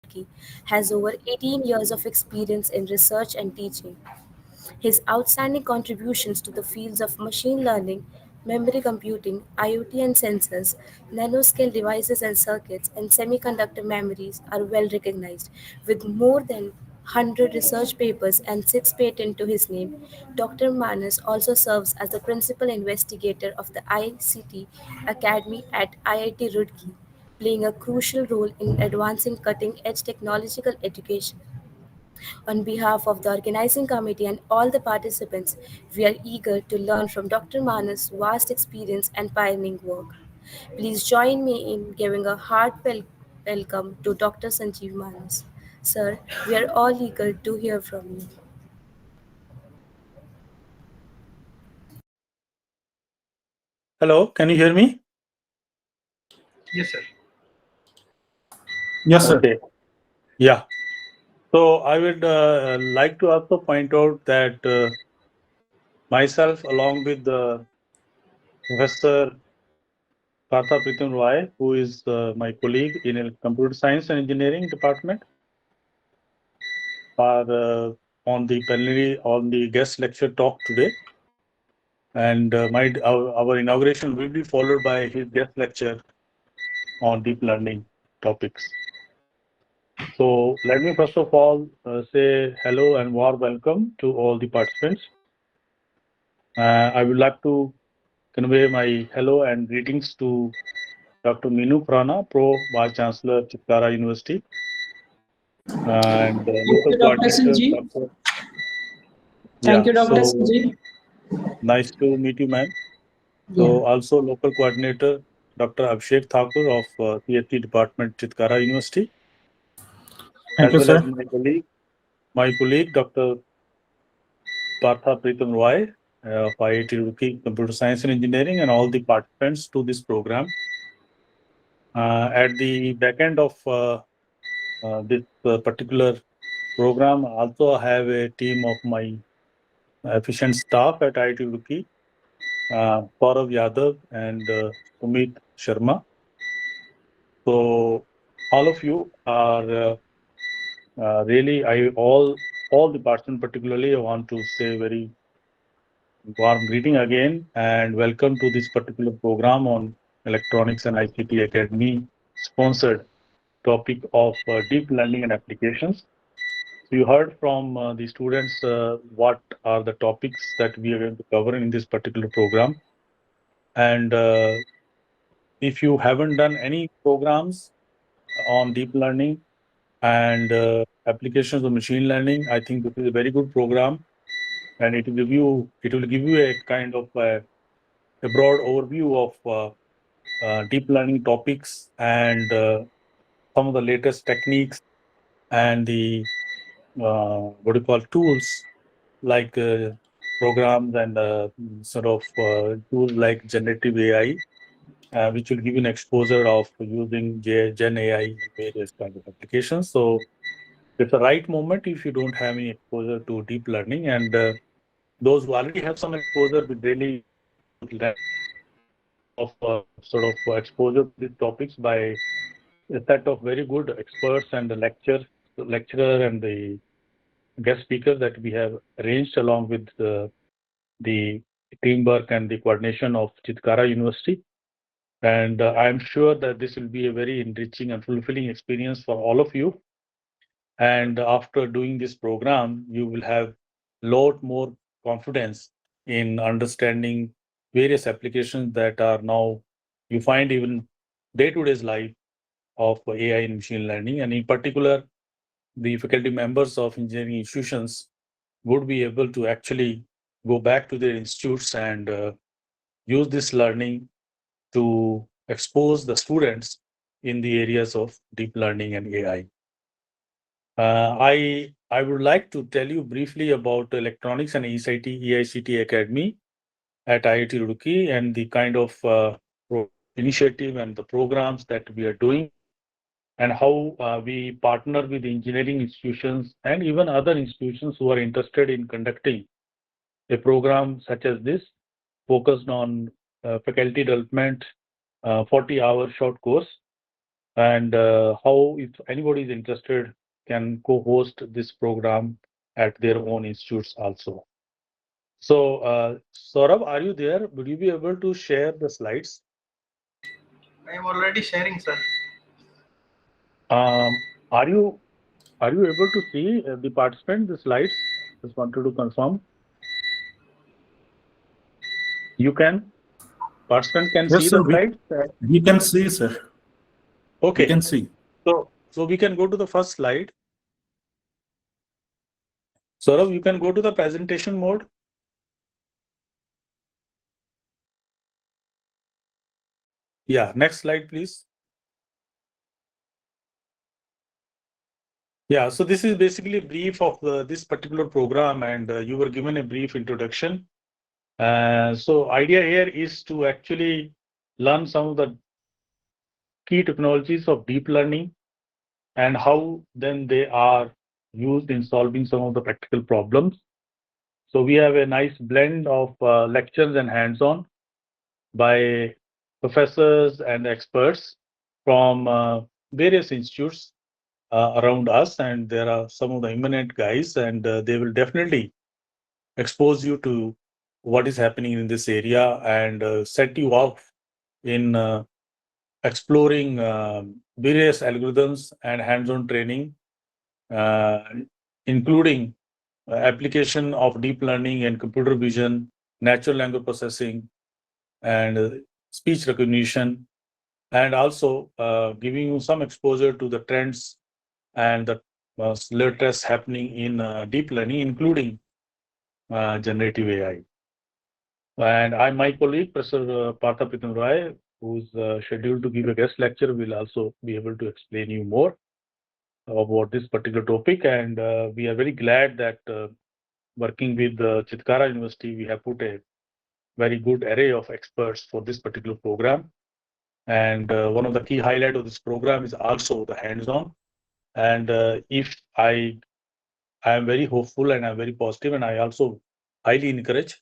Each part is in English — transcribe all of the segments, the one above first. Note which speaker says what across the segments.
Speaker 1: Roorkee, has over 18 years of experience in research and teaching. His outstanding contributions to the fields of machine learning, memory computing, IoT and sensors, nanoscale devices and circuits, and semiconductor memories are well recognized. With more than 100 research papers and 6 patents to his name, Dr. Manhas also serves as the principal investigator of the ICT Academy at IIT Roorkee, playing a crucial role in advancing cutting edge technological education. On behalf of the organizing committee and all the participants, we are eager to learn from Dr. Manus' vast experience and pioneering work. Please join me in giving a heartfelt welcome to Dr. Sanjeev Manus. Sir, we are all eager to hear from you.
Speaker 2: Hello, can you hear me?
Speaker 3: Yes, sir. Yes, sir.
Speaker 2: Okay. Yeah. So I would like to also point out that myself, along with Professor Partha Pratim Roy, who is my colleague in a computer science and engineering department, are on the guest lecture talk today. And our inauguration will be followed by his guest lecture on deep learning topics. So let me first of all say hello and warm welcome to all the participants. I would like to convey my hello and greetings to Dr. Meenu Khurana, Prof, Vice Chancellor, Chitkara University, and
Speaker 3: Thank
Speaker 2: local
Speaker 3: you, Dr.
Speaker 2: coordinator,
Speaker 3: Sanjeev.
Speaker 2: Dr.
Speaker 3: Thank
Speaker 2: Yeah,
Speaker 3: you, Dr.
Speaker 2: so
Speaker 3: Sanjeev.
Speaker 2: nice to meet you, man.
Speaker 3: Yeah.
Speaker 2: So also local coordinator, Dr. Abhishek Thakur of PhD Department, Chitkara University,
Speaker 3: Thank
Speaker 2: as
Speaker 3: you,
Speaker 2: well as
Speaker 3: sir.
Speaker 2: my colleague, Dr. Partha Pratim Roy of IIT Roorkee, Computer Science and Engineering, and all the participants to this program. At the back end of this particular program, I also have a team of my efficient staff at IIT Roorkee, Gaurav Yadav and Sumit Sharma. So all of you are really, all the participants particularly, I want to say very warm greeting again and welcome to this particular program on Electronics and ICT Academy sponsored topic of deep learning and applications. So you heard from the students what are the topics that we are going to cover in this particular program. And if you haven't done any programs on deep learning and applications of machine learning, I think this is a very good program, and it will give you a kind of a broad overview of deep learning topics and some of the latest techniques and the what do you call tools like programs and sort of tools like generative AI, which will give you an exposure of using Gen AI in various kind of applications. So it's the right moment if you don't have any exposure to deep learning, and those who already have some exposure with really of sort of exposure to these topics by a set of very good experts and the lecturer and the guest speakers that we have arranged along with the teamwork and the coordination of Chitkara University. And I'm sure that this will be a very enriching and fulfilling experience for all of you. And after doing this program, you will have a lot more confidence in understanding various applications that are now you find even day-to-day life of AI and machine learning. And in particular, the faculty members of engineering institutions would be able to actually go back to their institutes and use this learning to expose the students in the areas of deep learning and AI. I would like to tell you briefly about Electronics and EICT Academy at IIT Roorkee and the kind of initiative and the programs that we are doing and how we partner with engineering institutions and even other institutions who are interested in conducting a program such as this, focused on faculty development, 40-hour short course. and how, if anybody is interested, can co-host this program at their own institutes also. So, Saurabh, are you there? Would you be able to share the slides?
Speaker 3: I am already sharing, sir.
Speaker 2: Um, are you able to see the participant, the slides? Just wanted to confirm. You can, participant can
Speaker 4: Yes,
Speaker 2: see
Speaker 4: sir.
Speaker 2: the slides?
Speaker 4: We can see, sir. We
Speaker 2: Okay.
Speaker 4: can see.
Speaker 2: So we can go to the first slide. Saurabh, you can go to the presentation mode. Yeah, next slide, please. Yeah, so this is basically a brief of this particular program, and you were given a brief introduction. So idea here is to actually learn some of the key technologies of deep learning and how then they are used in solving some of the practical problems. So we have a nice blend of lectures and hands-on by professors and experts from various institutes around us, and there are some of the eminent guys, and they will definitely expose you to what is happening in this area and set you off in exploring various algorithms and hands-on training, uh, including application of deep learning and computer vision, natural language processing, and speech recognition, and also giving you some exposure to the trends and the latest happening in deep learning, including generative AI. And my colleague, Professor Partha Pratim Roy, who's scheduled to give a guest lecture, will also be able to explain you more about this particular topic. And we are very glad that working with Chitkara University, we have put a very good array of experts for this particular program. And one of the key highlight of this program is also the hands-on. And if I am very hopeful and I'm very positive, and I also highly encourage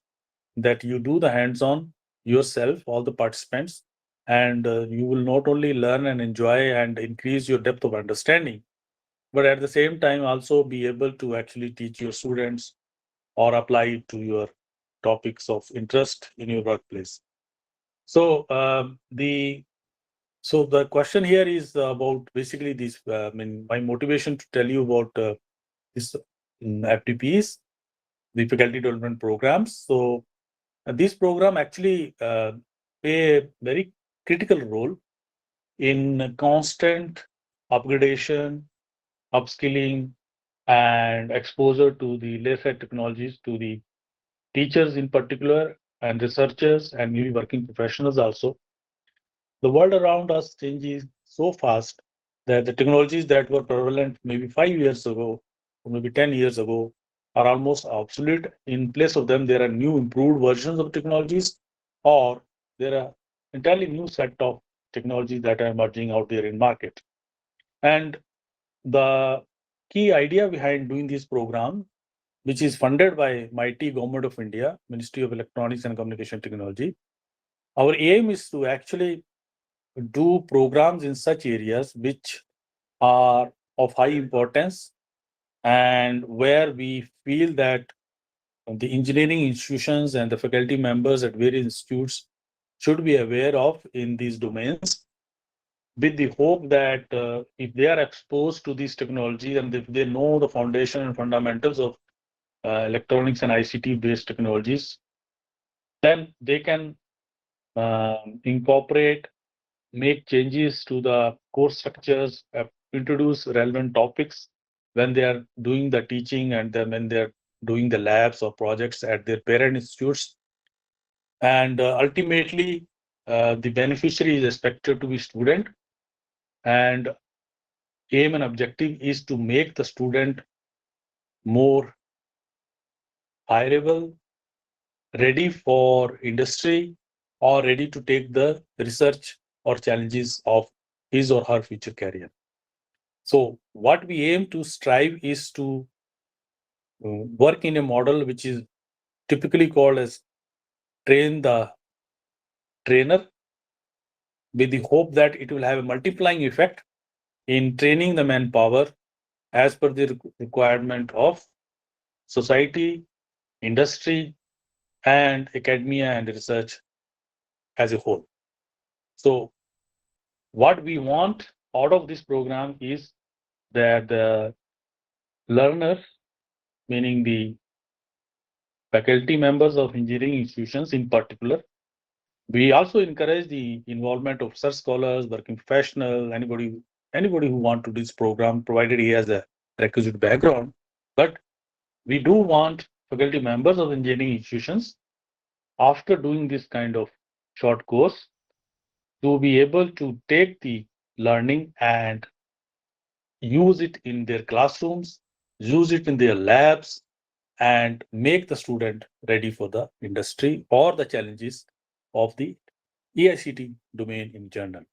Speaker 2: that you do the hands-on yourself, all the participants, and you will not only learn and enjoy and increase your depth of understanding, but at the same time also be able to actually teach your students or apply it to your topics of interest in your workplace. So the question here is about basically this. I mean, my motivation to tell you about this FDPs, the faculty development programs. So this program actually play a very critical role in constant upgradation, upskilling, and exposure to the latest technologies to the teachers in particular and researchers and maybe working professionals also. The world around us changes so fast that the technologies that were prevalent maybe 5 years ago or maybe 10 years ago are almost obsolete. In place of them, there are new improved versions of technologies, or there are entirely new set of technologies that are emerging out there in market. And the key idea behind doing this program, which is funded by mighty Government of India, Ministry of Electronics and Communication Technology, our aim is to actually do programs in such areas which are of high importance and where we feel that the engineering institutions and the faculty members at various institutes should be aware of in these domains, with the hope that if they are exposed to these technologies and if they know the foundation and fundamentals of electronics and ICT based technologies, then they can incorporate, make changes to the course structures, introduce relevant topics when they are doing the teaching and then when they're doing the labs or projects at their parent institutes. And ultimately, the beneficiary is expected to be student, and aim and objective is to make the student more hireable, ready for industry, or ready to take the research or challenges of his or her future career. So what we aim to strive is to work in a model which is typically called as train the trainer, with the hope that it will have a multiplying effect in training the manpower as per the requirement of society, industry, and academia and research as a whole. So, what we want out of this program is that the learners, meaning the faculty members of engineering institutions in particular, we also encourage the involvement of research scholars, working professional, anybody who want to do this program, provided he has a requisite background. But we do want faculty members of engineering institutions, after doing this kind of short course, to be able to take the learning and use it in their classrooms, use it in their labs, and make the student ready for the industry or the challenges of the EICT domain in general.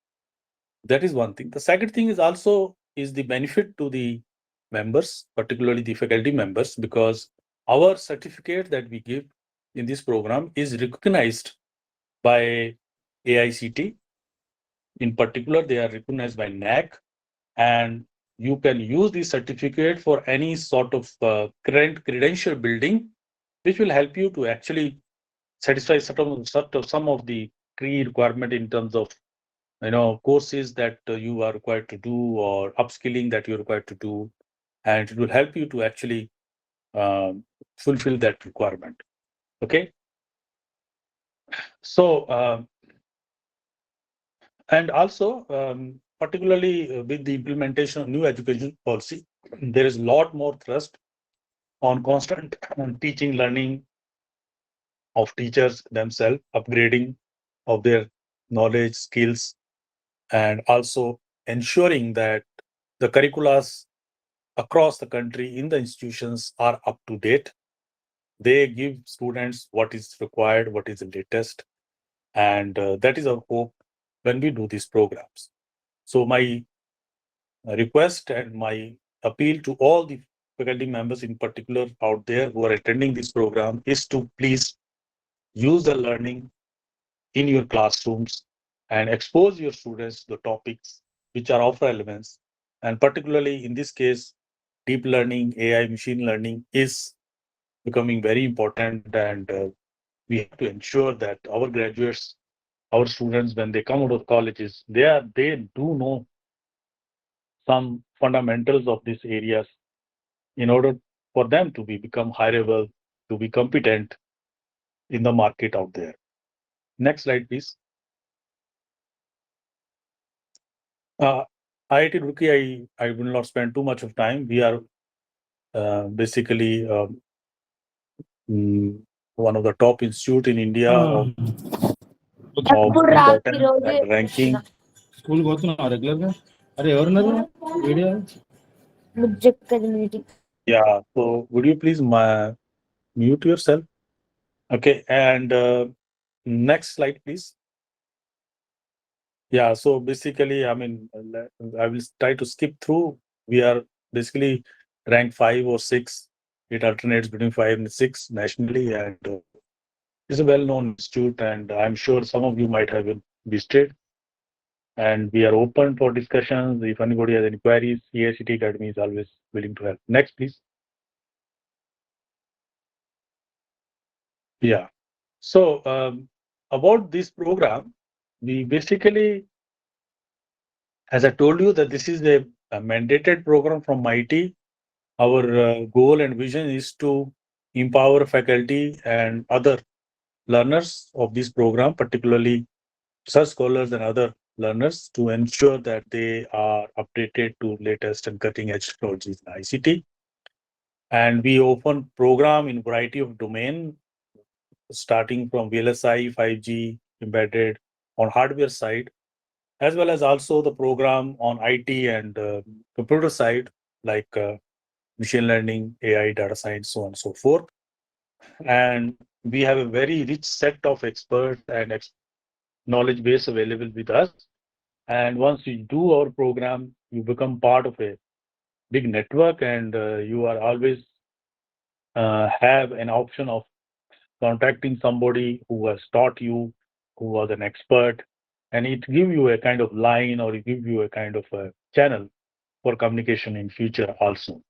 Speaker 2: That is one thing. The second thing is also is the benefit to the members, particularly the faculty members, because our certificate that we give in this program is recognized by AICT. In particular, they are recognized by NAC, and you can use this certificate for any sort of current credential building, which will help you to actually satisfy some of the key requirement in terms of courses that you are required to do or upskilling that you're required to do, and it will help you to actually fulfill that requirement. Okay, so and also particularly with the implementation of new education policy, there is a lot more thrust on constant teaching, learning of teachers themselves, upgrading of their knowledge, skills, and also ensuring that the curriculums across the country in the institutions are up to date. They give students what is required, what is the latest, and that is our hope when we do these programs. So my request and my appeal to all the faculty members in particular out there who are attending this program is to please use the learning in your classrooms and expose your students to the topics which are of relevance. And particularly in this case, deep learning, AI, machine learning is becoming very important. And we have to ensure that our graduates, our students, when they come out of colleges, they do know some fundamentals of these areas in order for them to become hireable, to be competent in the market out there. Next slide, please. Uh, IIT Roorkee, I will not spend too much of time. We are basically one of the top institute in India of
Speaker 1: ఎప్పుడు రాత్రి
Speaker 2: importance
Speaker 1: రోజు
Speaker 2: and ranking.
Speaker 4: School పోతున్నావు regular గా? అరే ఎవరున్నారు video?
Speaker 1: Meeting.
Speaker 2: Yeah, so would you please mute yourself? Okay, and next slide, please. Yeah, so basically, I mean, I will try to skip through. We are basically ranked 5 or 6. It alternates between 5 and 6 nationally, and it's a well-known institute, and I'm sure some of you might have visited. And we are open for discussions. If anybody has any queries, EICT Academy is always willing to help. Next, please. Yeah. So about this program, we basically, as I told you, that this is a mandated program from MIT. Our goal and vision is to empower faculty and other learners of this program, particularly research scholars and other learners, to ensure that they are updated to latest and cutting edge technologies in ICT. And we often program in variety of domain, starting from VLSI, 5G, embedded on hardware side, as well as also the program on IT and computer side, like machine learning, AI, data science, so on and so forth. And we have a very rich set of experts and knowledge base available with us. And once you do our program, you become part of a big network, and you are always have an option of contacting somebody who has taught you, who was an expert, and it give you a kind of line, or it give you a kind of a channel for communication in future also.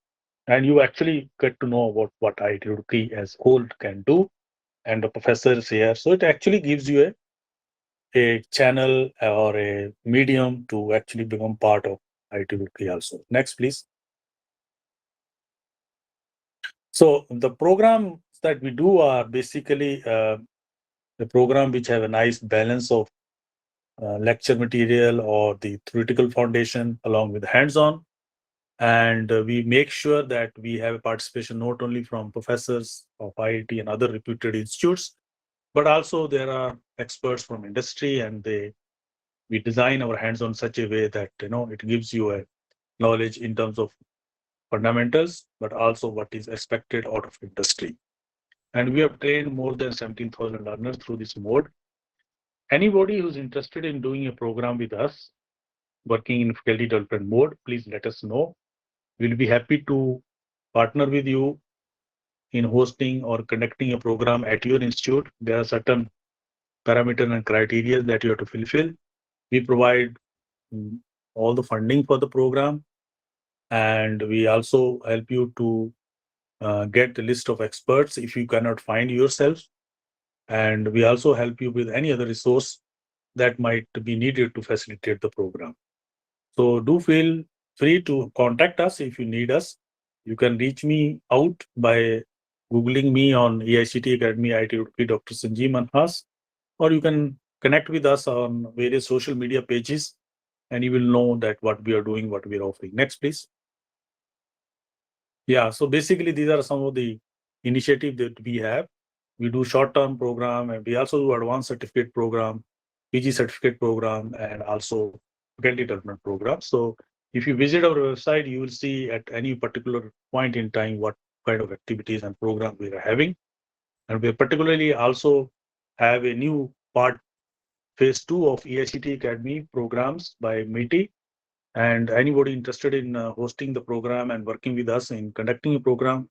Speaker 2: And you actually get to know about what IIT Roorkee as whole can do, and the professors here. So it actually gives you a channel or a medium to actually become part of IIT Roorkee also. Next, please. So the programs that we do are basically the program which have a nice balance of lecture material or the theoretical foundation along with hands-on. And we make sure that we have a participation not only from professors of IIT and other reputed institutes, but also there are experts from industry, and we design our hands-on such a way that it gives you a knowledge in terms of fundamentals, but also what is expected out of industry. And we have trained more than 17,000 learners through this mode. Anybody who's interested in doing a program with us, working in faculty development mode, please let us know. We'll be happy to partner with you in hosting or conducting a program at your institute. There are certain parameters and criteria that you have to fulfill. We provide all the funding for the program, and we also help you to get the list of experts if you cannot find yourself. And we also help you with any other resource that might be needed to facilitate the program. So do feel free to contact us if you need us. You can reach me out by Googling me on AICT Academy IIT Roorkee Dr. Sanjeev Manhas, or you can connect with us on various social media pages, and you will know that what we are doing, what we are offering. Next, please. Yeah, so basically these are some of the initiatives that we have. We do short-term program, and we also do advanced certificate program, PG certificate program, and also faculty development program. So if you visit our website, you will see at any particular point in time what kind of activities and program we are having. And we particularly also have a new part, phase 2 of EICT Academy programs by MITI. And anybody interested in hosting the program and working with us in conducting a program,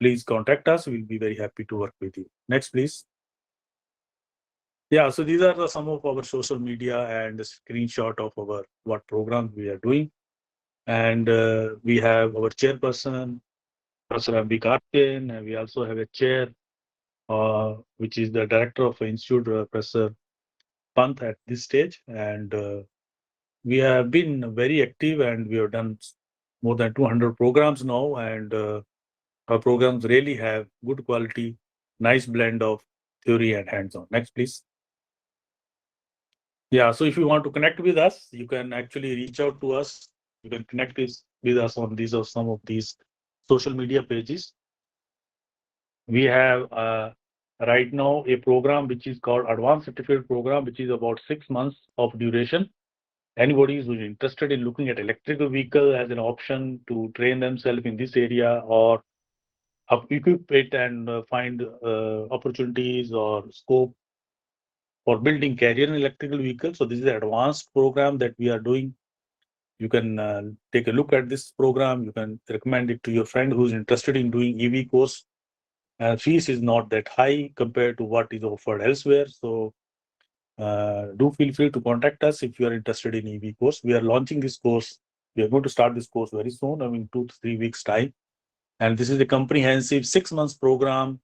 Speaker 2: please contact us. We'll be very happy to work with you. Next, please. Yeah, so these are some of our social media and the screenshot of what programs we are doing. And we have our chairperson, Professor M.B. Karthikeyan, and we also have a chair, which is the director of the institute, Professor Pant at this stage. And we have been very active, and we have done more than 200 programs now. And our programs really have good quality, nice blend of theory and hands-on. Next, please. Yeah, so if you want to connect with us, you can actually reach out to us. You can connect with us on these or some of these social media pages. We have right now a program which is called Advanced Certificate Program, which is about 6 months of duration. Anybody who is interested in looking at electrical vehicle as an option to train themselves in this area, or equip it and find opportunities or scope for building career in electrical vehicles. So this is an advanced program that we are doing. You can take a look at this program. You can recommend it to your friend who's interested in doing EV course. Fees is not that high compared to what is offered elsewhere. So do feel free to contact us if you are interested in EV course. We are launching this course. We are going to start this course very soon, 2 to 3 weeks time. And this is a comprehensive 6 months program,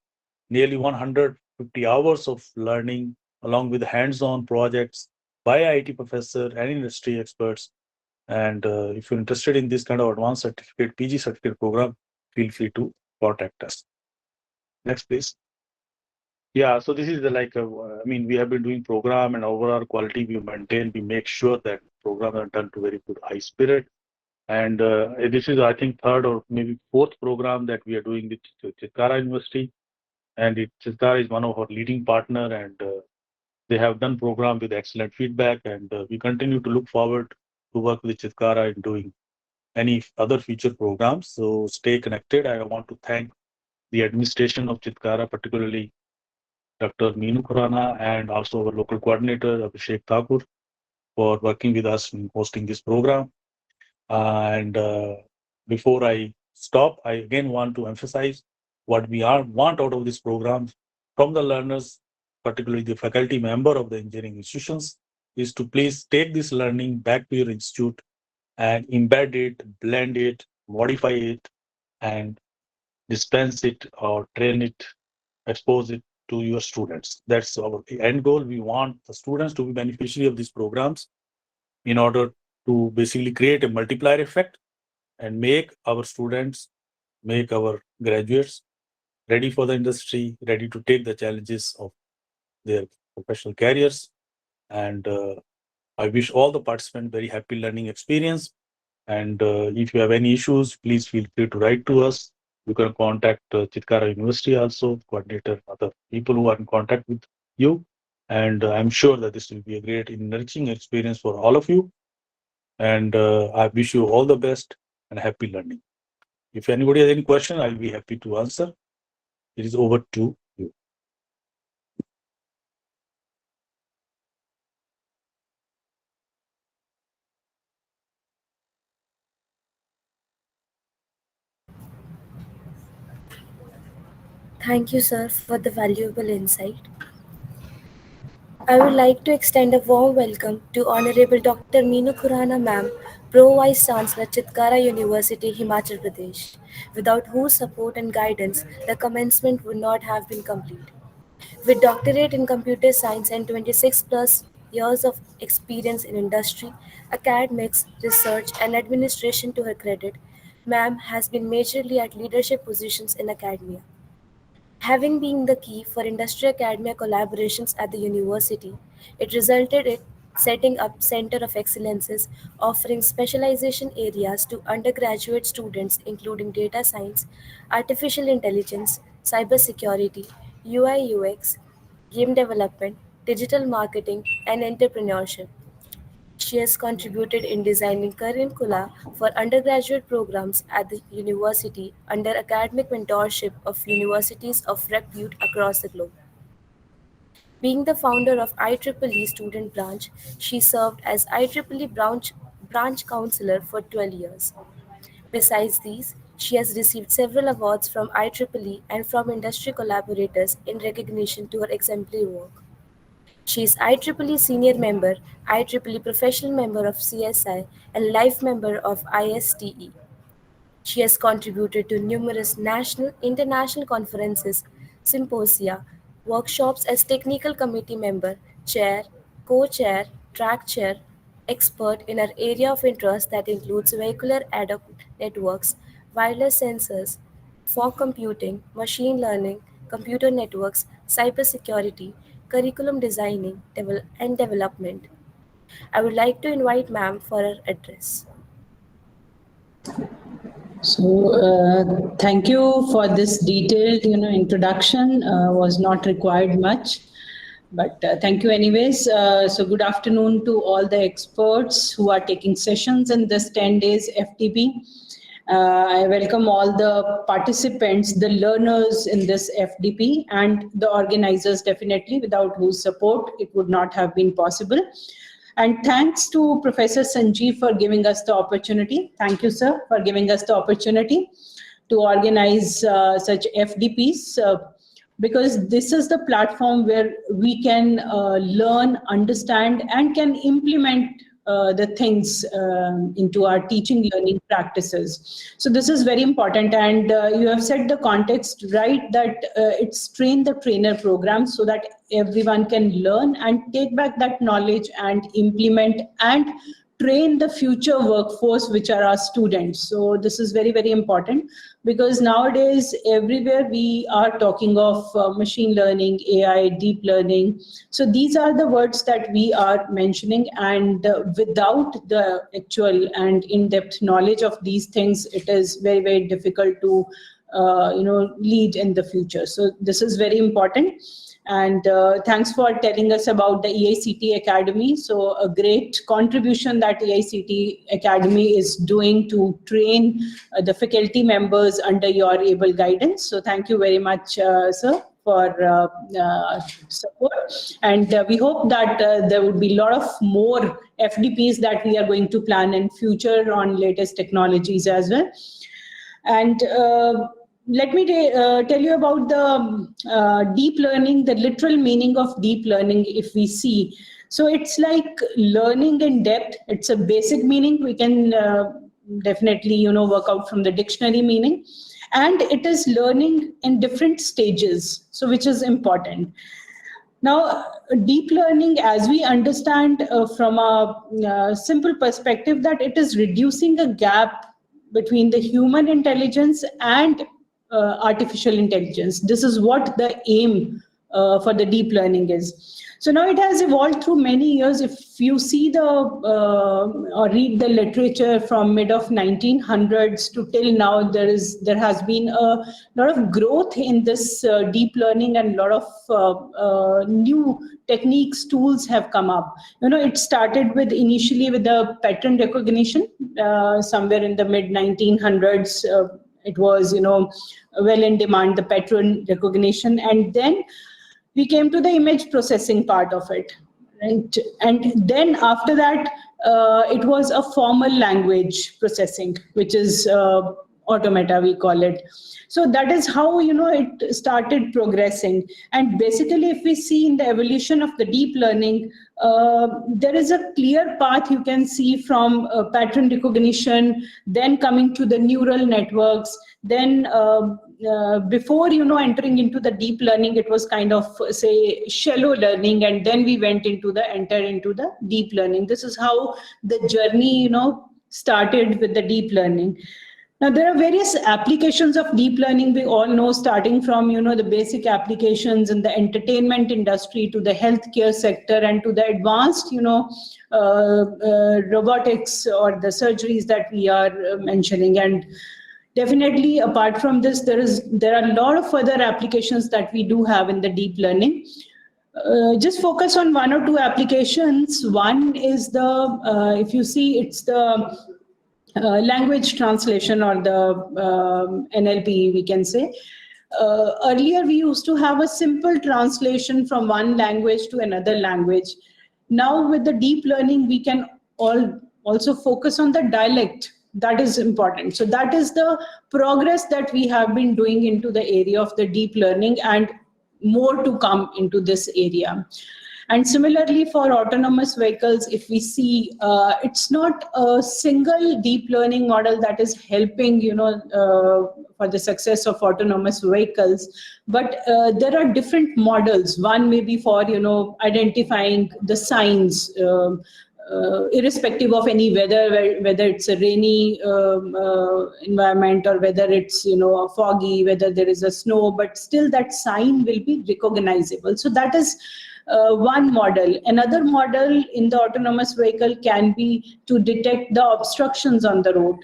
Speaker 2: nearly 150 hours of learning, along with hands-on projects by IIT professor and industry experts. And if you're interested in this kind of advanced certificate, PG certificate program, feel free to contact us. Next, please. Yeah, so this is we have been doing program, and overall quality we maintain. We make sure that programs are done to very good high spirit. And this is, I think, third or maybe fourth program that we are doing with Chitkara University. And Chitkara is one of our leading partner, and they have done program with excellent feedback. And we continue to look forward to work with Chitkara in doing any other future programs. So stay connected. I want to thank the administration of Chitkara, particularly Dr. Meenu Khurana, and also our local coordinator, Abhishek Thakur, for working with us in hosting this program. And before I stop, I again want to emphasize what we want out of this program from the learners, particularly the faculty member of the engineering institutions, is to please take this learning back to your institute and embed it, blend it, modify it, and dispense it or train it, expose it to your students. That's our end goal. We want the students to be beneficiary of these programs in order to basically create a multiplier effect and make our students, make our graduates ready for the industry, ready to take the challenges of their professional careers. And I wish all the participants very happy learning experience. And if you have any issues, please feel free to write to us. You can contact Chitkara University also, coordinator, other people who are in contact with you. And I'm sure that this will be a great enriching experience for all of you. And I wish you all the best and happy learning. If anybody has any question, I'll be happy to answer. It is over to you.
Speaker 1: Thank you, sir, for the valuable insight. I would like to extend a warm welcome to Honorable Dr. Meenu Khurana ma'am, Pro Vice Chancellor Chitkara University, Himachal Pradesh, without whose support and guidance the commencement would not have been complete. With doctorate in computer science and 26 plus years of experience in industry, academics, research, and administration to her credit, ma'am has been majorly at leadership positions in academia. Having been the key for industry academia collaborations at the university, it resulted in setting up Center of Excellences offering specialization areas to undergraduate students including data science, artificial intelligence, cybersecurity, UI UX, game development, digital marketing, and entrepreneurship. She has contributed in designing curricula for undergraduate programs at the university under academic mentorship of universities of repute across the globe. Being the founder of IEEE Student Branch, she served as IEEE Branch Counselor for 12 years. Besides these, she has received several awards from IEEE and from industry collaborators in recognition to her exemplary work. She is IEEE Senior Member, IEEE Professional Member of CSI, and Life Member of ISTE. She has contributed to numerous national, international conferences, symposia, workshops as technical committee member, chair, co-chair, track chair, expert in her area of interest that includes vehicular ad hoc networks, wireless sensors, fog computing, machine learning, computer networks, cybersecurity, curriculum designing and development. I would like to invite ma'am for her address.
Speaker 5: So, thank you for this detailed, introduction. Was not required much, but thank you anyways. So, good afternoon to all the experts who are taking sessions in this 10 days FTP. I welcome all the participants, the learners in this FDP, and the organizers definitely, without whose support it would not have been possible. And thanks to Professor Sanjeev for giving us the opportunity. Thank you, sir, for giving us the opportunity to organize such FDPs. Because this is the platform where we can learn, understand, and can implement the things into our teaching learning practices. So this is very important, and you have set the context right, that it's train the trainer program so that everyone can learn and take back that knowledge and implement and train the future workforce, which are our students. So this is very, very important, because nowadays everywhere we are talking of machine learning, AI, deep learning. So these are the words that we are mentioning, and without the actual and in-depth knowledge of these things, it is very, very difficult to lead in the future. So this is very important. And thanks for telling us about the EICT Academy. So a great contribution that EICT Academy is doing to train the faculty members under your able guidance. So thank you very much, sir, for support. And we hope that there would be a lot of more FDPs that we are going to plan in future on latest technologies as well. And let me tell you about the deep learning, the literal meaning of deep learning, if we see. So it's like learning in depth. It's a basic meaning. We can definitely, work out from the dictionary meaning. And it is learning in different stages, so which is important. Now, deep learning, as we understand from a simple perspective, that it is reducing a gap between the human intelligence and artificial intelligence. This is what the aim for the deep learning is. So now it has evolved through many years. If you see the or read the literature from mid of 1900s to till now, there has been a lot of growth in this deep learning, and a lot of new techniques, tools have come up. It started with initially with the pattern recognition somewhere in the mid 1900s. It was well in demand, the pattern recognition, and then we came to the image processing part of it, right? And then after that, it was a formal language processing, which is automata, we call it. So that is how it started progressing. And basically, if we see in the evolution of the deep learning, there is a clear path you can see from pattern recognition, then coming to the neural networks, then before entering into the deep learning, it was kind of say shallow learning, and then we went into the deep learning. This is how the journey started with the deep learning. Now, there are various applications of deep learning. We all know, starting from the basic applications in the entertainment industry to the healthcare sector and to the advanced robotics or the surgeries that we are mentioning. And definitely, apart from this, there are a lot of further applications that we do have in the deep learning. Just focus on one or two applications. One is if you see, it's the language translation, or the NLP, we can say. Earlier, we used to have a simple translation from one language to another language. Now, with the deep learning, we can also focus on the dialect. That is important. So that is the progress that we have been doing into the area of the deep learning, and more to come into this area. And similarly, for autonomous vehicles, if we see, it's not a single deep learning model that is helping, for the success of autonomous vehicles, but there are different models. One may be for, identifying the signs, irrespective of any weather, whether it's a rainy environment, or whether it's foggy, whether there is a snow, but still that sign will be recognizable. So that is one model. Another model in the autonomous vehicle can be to detect the obstructions on the road.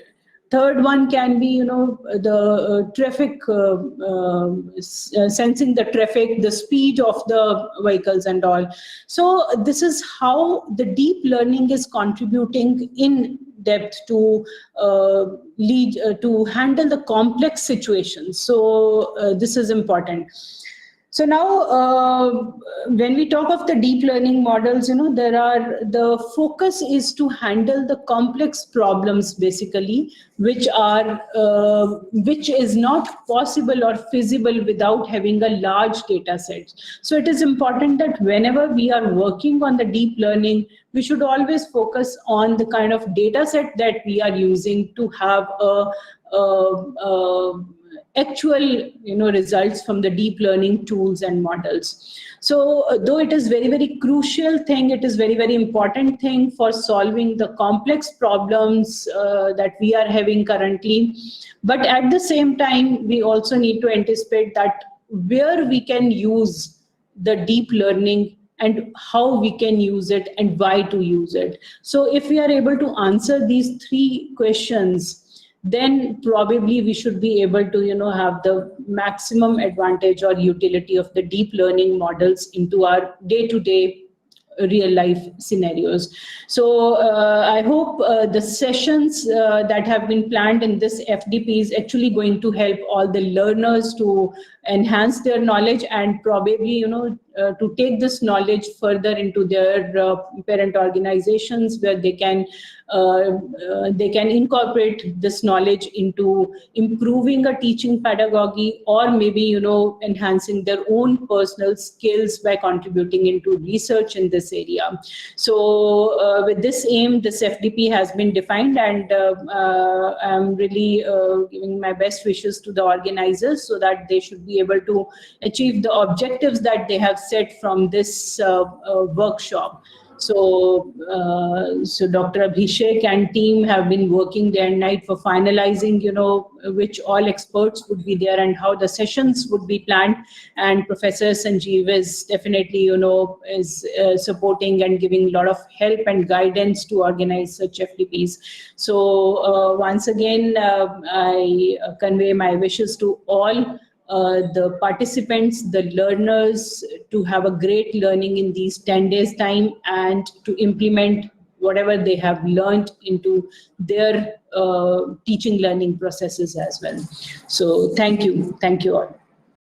Speaker 5: Third one can be, the traffic, sensing the traffic, the speed of the vehicles and all. So this is how the deep learning is contributing in depth to to handle the complex situations. So this is important. So now, when we talk of the deep learning models, the focus is to handle the complex problems, basically, which is not possible or feasible without having a large data set. So it is important that whenever we are working on the deep learning, we should always focus on the kind of data set that we are using to have actual results from the deep learning tools and models. So though it is very, very crucial thing, it is very, very important thing for solving the complex problems that we are having currently. But at the same time, we also need to anticipate that where we can use the deep learning and how we can use it and why to use it. So if we are able to answer these three questions, then probably we should be able to have the maximum advantage or utility of the deep learning models into our day-to-day real life scenarios. So I hope the sessions that have been planned in this FDP is actually going to help all the learners to enhance their knowledge and probably to take this knowledge further into their parent organizations, where they can incorporate this knowledge into improving a teaching pedagogy, or maybe enhancing their own personal skills by contributing into research in this area. So with this aim, this FDP has been defined, and I'm really giving my best wishes to the organizers so that they should be able to achieve the objectives that they have set from this workshop. So, so Dr. Abhishek and team have been working day and night for finalizing, which all experts would be there and how the sessions would be planned. And Professor Sanjeev is definitely, is supporting and giving a lot of help and guidance to organize such FDPs. So once again, I convey my wishes to all the participants, the learners, to have a great learning in these 10 days time, and to implement whatever they have learned into their teaching learning processes as well. So thank you all.